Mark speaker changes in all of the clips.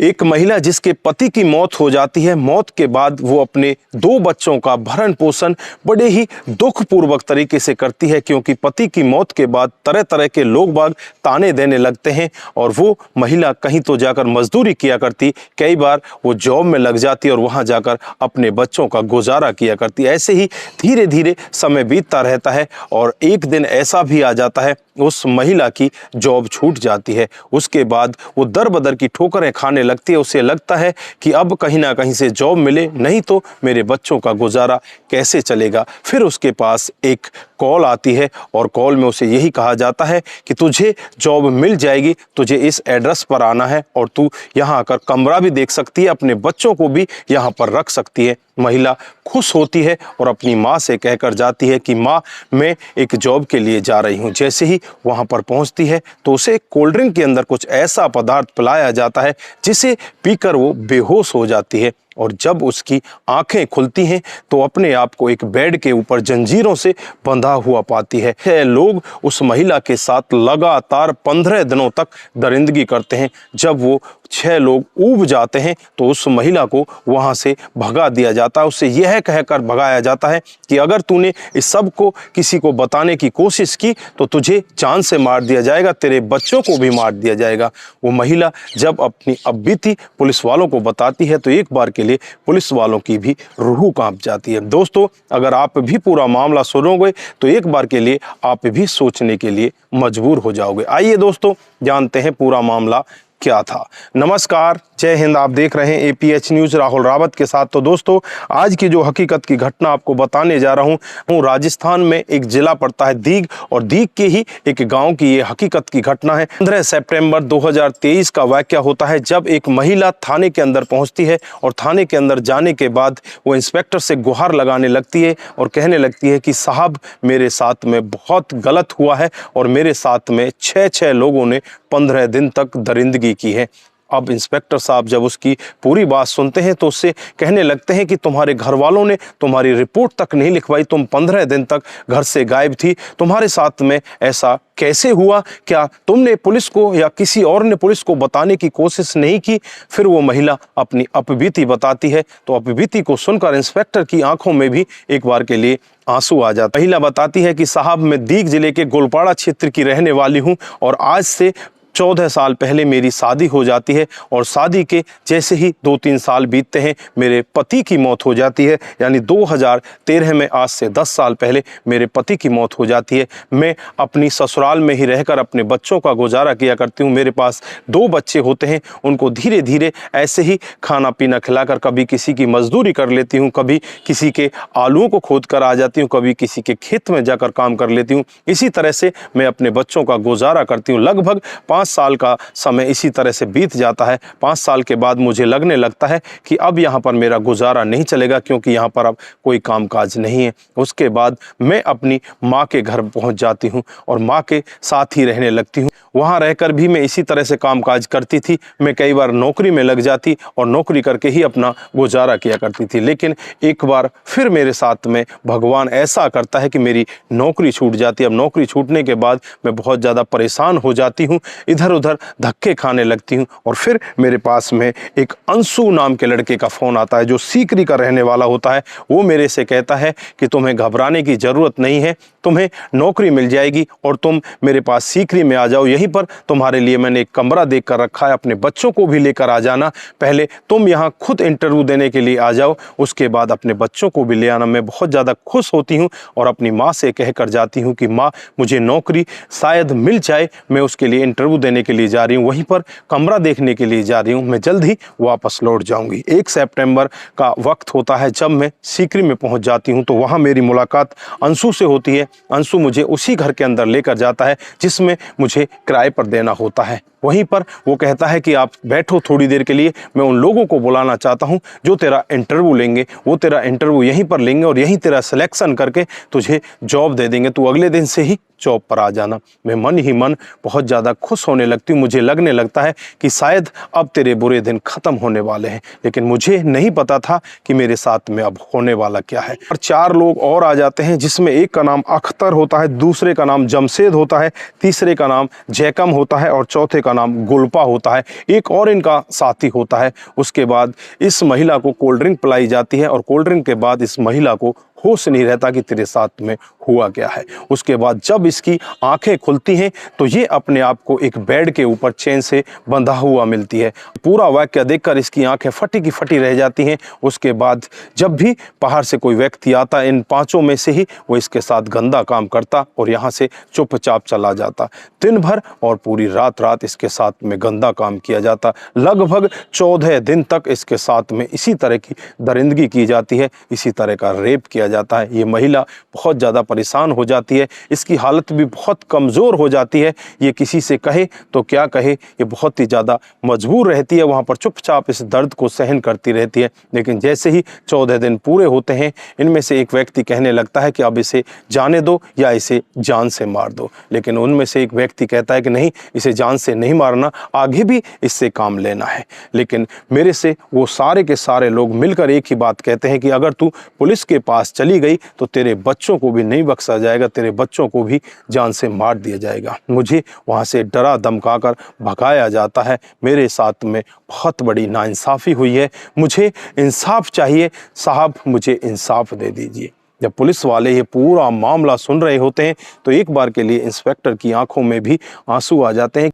Speaker 1: एक महिला जिसके पति की मौत हो जाती है, मौत के बाद वो अपने 2 बच्चों का भरण पोषण बड़े ही दुखपूर्वक तरीके से करती है, क्योंकि पति की मौत के बाद तरह तरह के लोग बाग ताने देने लगते हैं और वो महिला कहीं तो जाकर मजदूरी किया करती, कई बार वो जॉब में लग जाती और वहां जाकर अपने बच्चों का गुजारा किया करती। ऐसे ही धीरे धीरे समय बीतता रहता है और एक दिन ऐसा भी आ जाता है उस महिला की जॉब छूट जाती है। उसके बाद वो दर बदर की ठोकरें खाने लगती है। उसे लगता है कि अब कहीं ना कहीं से जॉब मिले, नहीं तो मेरे बच्चों का गुजारा कैसे चलेगा। फिर उसके पास एक कॉल आती है और कॉल में उसे यही कहा जाता है कि तुझे जॉब मिल जाएगी, तुझे इस एड्रेस पर आना है और तू यहाँ आकर कमरा भी देख सकती है, अपने बच्चों को भी यहाँ पर रख सकती है। महिला खुश होती है और अपनी माँ से कहकर जाती है कि माँ, मैं एक जॉब के लिए जा रही हूँ। जैसे ही वहाँ पर पहुँचती है तो उसे कोल्ड ड्रिंक के अंदर कुछ ऐसा पदार्थ पिलाया जाता है जिसे पीकर वो बेहोश हो जाती है और जब उसकी आंखें खुलती हैं तो अपने आप को एक बेड के ऊपर जंजीरों से बंधा हुआ पाती है। 6 लोग उस महिला के साथ लगातार 15 दिनों तक दरिंदगी करते हैं। जब वो 6 लोग ऊब जाते हैं तो उस महिला को वहां से भगा दिया जाता है। उससे यह कहकर भगाया जाता है कि अगर तूने इस सब को किसी को बताने की कोशिश की तो तुझे जान से मार दिया जाएगा, तेरे बच्चों को भी मार दिया जाएगा। वो महिला जब अपनी बीती पुलिस वालों को बताती है तो एक बार के लिए पुलिस वालों की भी रूह कांप जाती है। दोस्तों, अगर आप भी पूरा मामला सुनोगे तो एक बार के लिए आप भी सोचने के लिए मजबूर हो जाओगे। आइए दोस्तों, जानते हैं पूरा मामला क्या था। नमस्कार, जय हिंद। आप देख रहे हैं APH न्यूज राहुल रावत के साथ। तो दोस्तों, आज की जो हकीकत की घटना आपको बताने जा रहा हूं, राजस्थान में एक जिला पड़ता है दीग और दीग के ही एक गांव की ये हकीकत की घटना है। 15 सितंबर 2023 का वाकया होता है जब एक महिला थाने के अंदर पहुंचती है और थाने के अंदर जाने के बाद वो इंस्पेक्टर से गुहार लगाने लगती है और कहने लगती है कि साहब, मेरे साथ में बहुत गलत हुआ है और मेरे साथ में 6 लोगों ने 15 दिन तक दरिंदगी की है। अब इंस्पेक्टर साहब जब उसकी पूरी बात सुनते हैं तो उससे कहने लगते हैं कि तुम्हारे घर वालों ने तुम्हारी रिपोर्ट तक नहीं लिखवाई, तुम 15 दिन तक घर से गायब थी, तुम्हारे साथ में ऐसा कैसे हुआ? क्या तुमने पुलिस को या किसी और ने पुलिस को बताने की कोशिश नहीं की? फिर वो महिला अपनी अपबीती बताती है तो अपबीती को सुनकर इंस्पेक्टर की आंखों में भी एक बार के लिए आंसू आ जाता है। महिला बताती है कि साहब, मैं दीग जिले के गोलपाड़ा क्षेत्र की रहने वाली हूँ और आज से 14 साल पहले मेरी शादी हो जाती है और शादी के जैसे ही 2-3 साल बीतते हैं मेरे पति की मौत हो जाती है। यानी 2013 में, आज से 10 साल पहले मेरे पति की मौत हो जाती है। मैं अपनी ससुराल में ही रहकर अपने बच्चों का गुजारा किया करती हूँ। मेरे पास 2 बच्चे होते हैं, उनको धीरे धीरे ऐसे ही खाना पीना खिलाकर कभी किसी की मजदूरी कर लेती हूँ, कभी किसी के आलूओं को खोद कर आ जाती हूँ, कभी किसी के खेत में जाकर काम कर लेती हूँ। इसी तरह से मैं अपने बच्चों का गुजारा करती हूँ। लगभग 5 साल का समय इसी तरह से बीत जाता है। 5 साल के बाद मुझे लगने लगता है कि अब यहाँ पर मेरा गुजारा नहीं चलेगा, क्योंकि यहाँ पर अब कोई कामकाज नहीं है। उसके बाद मैं अपनी माँ के घर पहुँच जाती हूँ और माँ के साथ ही रहने लगती हूँ। वहाँ रहकर भी मैं इसी तरह से कामकाज करती थी। मैं कई बार नौकरी में लग जाती और नौकरी करके ही अपना गुजारा किया करती थी। लेकिन एक बार फिर मेरे साथ में भगवान ऐसा करता है कि मेरी नौकरी छूट जाती है। अब नौकरी छूटने के बाद मैं बहुत ज़्यादा परेशान हो जाती हूँ, इधर उधर धक्के खाने लगती हूँ और फिर मेरे पास में एक अंशु नाम के लड़के का फ़ोन आता है जो सीकरी का रहने वाला होता है। वो मेरे से कहता है कि तुम्हें घबराने की ज़रूरत नहीं है, तुम्हें नौकरी मिल जाएगी और तुम मेरे पास सीकरी में आ जाओ। यहीं पर तुम्हारे लिए मैंने एक कमरा देख कर रखा है, अपने बच्चों को भी लेकर आ जाना। पहले तुम यहाँ खुद इंटरव्यू देने के लिए आ जाओ, उसके बाद अपने बच्चों को भी ले आना। मैं बहुत ज़्यादा खुश होती हूँ और अपनी माँ से कह कर जाती हूँ कि माँ, मुझे नौकरी शायद मिल जाए, मैं उसके लिए इंटरव्यू देने के लिए जा रही हूँ, वहीं पर कमरा देखने के लिए जा रही हूँ, मैं जल्द ही वापस लौट जाऊँगी। 1 सितंबर का वक्त होता है जब मैं सीकरी में पहुँच जाती हूँ तो वहाँ मेरी मुलाकात अंशु से होती है। अंशु मुझे उसी घर के अंदर लेकर जाता है जिसमें मुझे किराए पर देना होता है। वहीं पर वो कहता है कि आप बैठो थोड़ी देर के लिए, मैं उन लोगों को बुलाना चाहता हूं जो तेरा इंटरव्यू लेंगे। वो तेरा इंटरव्यू यहीं पर लेंगे और यहीं तेरा सिलेक्शन करके तुझे जॉब दे देंगे। तू अगले दिन से ही जॉब पर आ जाना। मैं मन ही मन बहुत ज़्यादा खुश होने लगती हूँ। मुझे लगने लगता है कि शायद अब तेरे बुरे दिन ख़त्म होने वाले हैं, लेकिन मुझे नहीं पता था कि मेरे साथ में अब होने वाला क्या है। और 4 लोग और आ जाते हैं, जिसमें एक का नाम अख्तर होता है, दूसरे का नाम जमशेद होता है, तीसरे का नाम जैकम होता है और चौथे का नाम गुलपा होता है, एक और इनका साथी होता है। उसके बाद इस महिला को कोल्ड ड्रिंक पिलाई जाती है और कोल्ड ड्रिंक के बाद इस महिला को होश नहीं रहता कि तेरे साथ में हुआ क्या है। उसके बाद जब इसकी आंखें खुलती हैं तो ये अपने आप को एक बेड के ऊपर चेन से बंधा हुआ मिलती है। पूरा वाक्य देखकर इसकी आंखें फटी की फटी रह जाती हैं। उसके बाद जब भी बाहर से कोई व्यक्ति आता, इन पांचों में से ही वो इसके साथ गंदा काम करता और यहाँ से चुपचाप चला जाता। दिन भर और पूरी रात इसके साथ में गंदा काम किया जाता। लगभग 14 दिन तक इसके साथ में इसी तरह की दरिंदगी की जाती है, इसी तरह का रेप किया जाता है। ये महिला बहुत ज़्यादा परेशान हो जाती है, इसकी हालत भी बहुत कमज़ोर हो जाती है। ये किसी से कहे तो क्या कहे, ये बहुत ही ज़्यादा मजबूर रहती है, वहाँ पर चुपचाप इस दर्द को सहन करती रहती है। लेकिन जैसे ही 14 दिन पूरे होते हैं, इनमें से एक व्यक्ति कहने लगता है कि अब इसे जाने दो या इसे जान से मार दो। लेकिन उनमें से एक व्यक्ति कहता है कि नहीं, इसे जान से नहीं मारना, आगे भी इससे काम लेना है। लेकिन मेरे से वो सारे के सारे लोग मिलकर एक ही बात कहते हैं कि अगर तू पुलिस के पास चली गई तो तेरे बच्चों को भी नहीं बख्शा जाएगा, तेरे बच्चों को भी जान से मार दिया जाएगा। मुझे वहाँ से डरा धमकाकर भगाया जाता है। मेरे साथ में बहुत बड़ी नाइंसाफ़ी हुई है, मुझे इंसाफ चाहिए साहब, मुझे इंसाफ दे दीजिए। जब पुलिस वाले ये पूरा मामला सुन रहे होते हैं तो एक बार के लिए इंस्पेक्टर की आंखों में भी आंसू आ जाते हैं।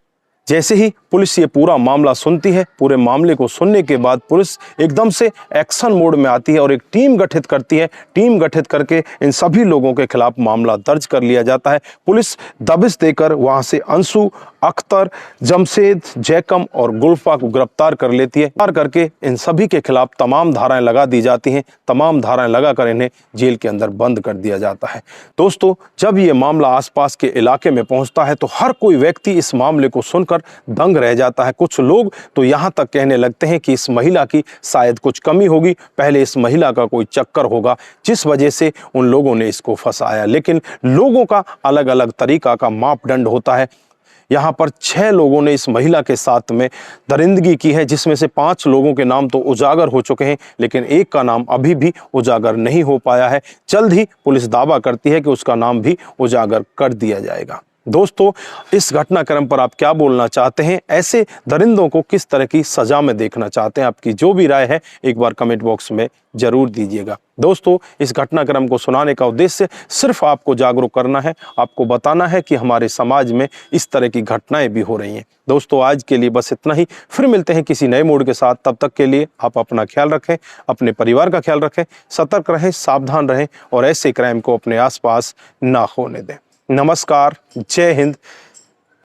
Speaker 1: जैसे ही पुलिस ये पूरा मामला सुनती है, पूरे मामले को सुनने के बाद पुलिस एकदम से एक्शन मोड में आती है और एक टीम गठित करती है। टीम गठित करके इन सभी लोगों के खिलाफ मामला दर्ज कर लिया जाता है। पुलिस दबिश देकर वहां से अंशु, अख्तर, जमशेद, जैकम और गुल्फा को गिरफ्तार कर लेती है। गिरफ्तार करके इन सभी के खिलाफ तमाम धाराएं लगा दी जाती हैं। तमाम धाराएं लगाकर इन्हें जेल के अंदर बंद कर दिया जाता है। दोस्तों, जब ये मामला आसपास के इलाके में पहुंचता है तो हर कोई व्यक्ति इस मामले को सुनकर दंग रह जाता है। कुछ लोग तो यहाँ तक कहने लगते हैं कि इस महिला की शायद कुछ कमी होगी, पहले इस महिला का कोई चक्कर होगा जिस वजह से उन लोगों ने इसको फंसाया। लेकिन लोगों का अलग अलग तरीका का मापदंड होता है। यहाँ पर 6 लोगों ने इस महिला के साथ में दरिंदगी की है, जिसमें से 5 लोगों के नाम तो उजागर हो चुके हैं, लेकिन एक का नाम अभी भी उजागर नहीं हो पाया है। जल्द ही पुलिस दावा करती है कि उसका नाम भी उजागर कर दिया जाएगा। दोस्तों, इस घटनाक्रम पर आप क्या बोलना चाहते हैं? ऐसे दरिंदों को किस तरह की सजा में देखना चाहते हैं? आपकी जो भी राय है एक बार कमेंट बॉक्स में जरूर दीजिएगा। दोस्तों, इस घटनाक्रम को सुनाने का उद्देश्य सिर्फ आपको जागरूक करना है, आपको बताना है कि हमारे समाज में इस तरह की घटनाएं भी हो रही हैं। दोस्तों, आज के लिए बस इतना ही। फिर मिलते हैं किसी नए मूड के साथ। तब तक के लिए आप अपना ख्याल रखें, अपने परिवार का ख्याल रखें, सतर्क रहें, सावधान रहें और ऐसे क्राइम को अपने आसपास ना होने दें। नमस्कार, जय हिंद,